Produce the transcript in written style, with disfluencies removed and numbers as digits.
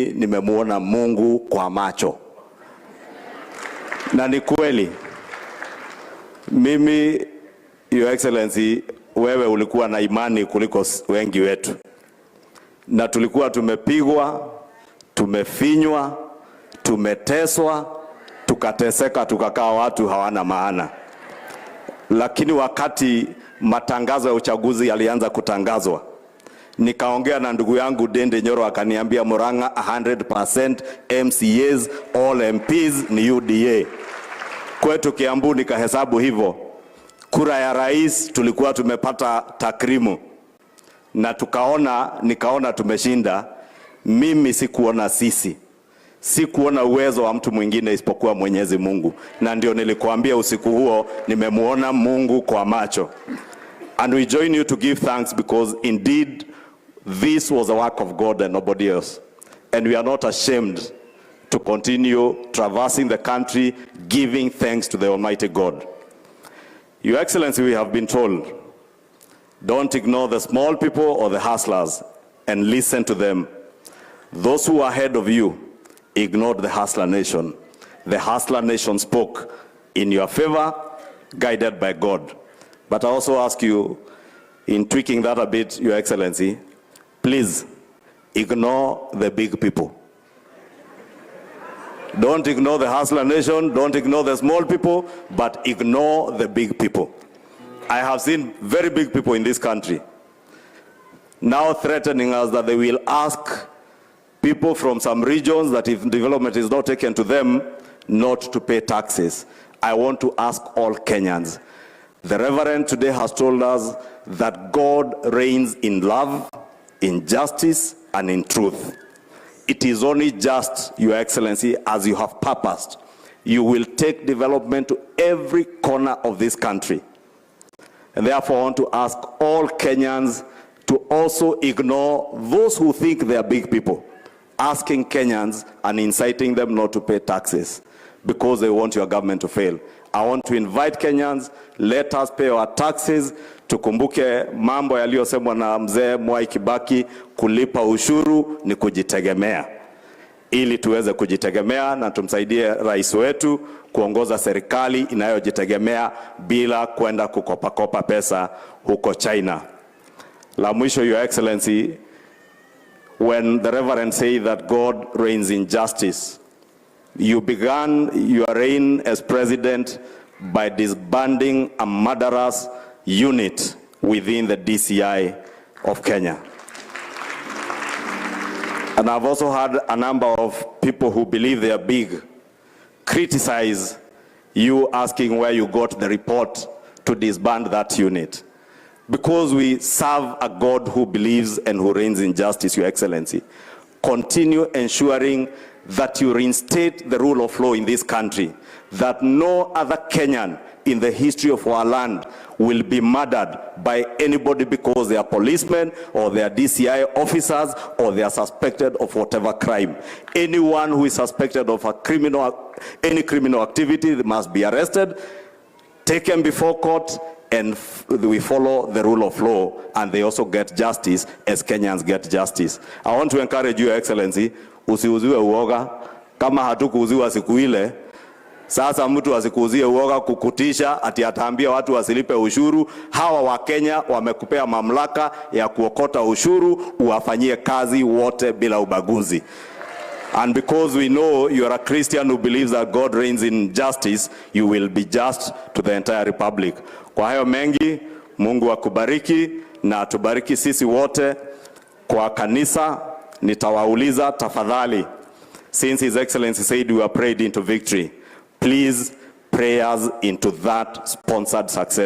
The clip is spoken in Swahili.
nimemuona Mungu kwa macho. Na ni kweli. Mimi, Your Excellency, wewe ulikuwa na imani kuliko wengi wetu. Na tulikuwa tumepigwa, tumefinywa, tumeteswa, tukateseka, tukakaa watu hawana maana. Lakini wakati matangazo ya uchaguzi yalianza kutangazwa, nikaongea na ndugu yangu Dende Nyoro, akaniambia Murang'a 100% MCAs, all MPs ni UDA. Kwetu Kiambu nikahesabu hivyo. Kura ya rais tulikuwa tumepata takrimu. Na nikaona tumeshinda. Mimi sikuona sisi. Sikuona uwezo wa mtu mwingine isipokuwa Mwenyezi Mungu. Na ndio nilikuambia usiku huo nimemuona Mungu kwa macho. And we join you to give thanks because indeed this was a work of God and nobody else. And we are not ashamed to continue traversing the country, giving thanks to the Almighty God. Your Excellency, we have been told, don't ignore the small people or the hustlers and listen to them. Those who are ahead of you ignored the hustler nation. The hustler nation spoke in your favor, guided by God. But I also ask you, in tweaking that a bit, Your Excellency, please ignore the big people. Don't ignore the hustler nation, don't ignore the small people, but ignore the big people. I have seen very big people in this country now threatening us that they will ask people from some regions that if development is not taken to them, not to pay taxes. I want to ask all Kenyans. The Reverend today has told us that God reigns in love, in justice, and in truth. It is only just, Your Excellency, as you have purposed, you will take development to every corner of this country. And therefore, I want to ask all Kenyans to also ignore those who think they are big people, asking Kenyans and inciting them not to pay taxes because they want your government to fail. I want to invite Kenyans, let us pay our taxes. Tukumbuke mambo yaliyosemwa na mzee Mwai Kibaki, kulipa ushuru ni kujitegemea. Ili tuweze kujitegemea na tumsaidie rais wetu kuongoza serikali inayojitegemea bila kwenda kukopa pesa huko China. La mwisho, Your Excellency, when the Reverend said that God reigns in justice, you began your reign as president by disbanding a murderous unit within the DCI of Kenya. And I've also had a number of people who believe they are big criticize you, asking where you got the report to disband that unit. Because we serve a God who believes and who reigns in justice, Your Excellency, continue ensuring that you reinstate the rule of law in this country, that no other Kenyan in the history of our land will be murdered by anybody because they are policemen or they are DCI officers or they are suspected of whatever crime. Anyone who is suspected of any criminal activity must be arrested, taken before court, and we follow the rule of law, and they also get justice as Kenyans get justice. I want to encourage you, Your Excellency, usiuziwe uoga. Kama hatukuuziwa siku ile, sasa mtu asikuuzie uoga kukutisha ati ataambia watu wasilipe ushuru. Hawa wa Kenya wamekupea mamlaka ya kuokota ushuru, uwafanyie kazi wote bila ubaguzi. And because we know you are a Christian who believes that God reigns in justice, you will be just to the entire republic. Kwa hayo mengi, Mungu akubariki na tubariki sisi wote. Kwa kanisa, nitawauliza tafadhali, since His Excellency said we are prayed into victory, please pray us into that sponsored success.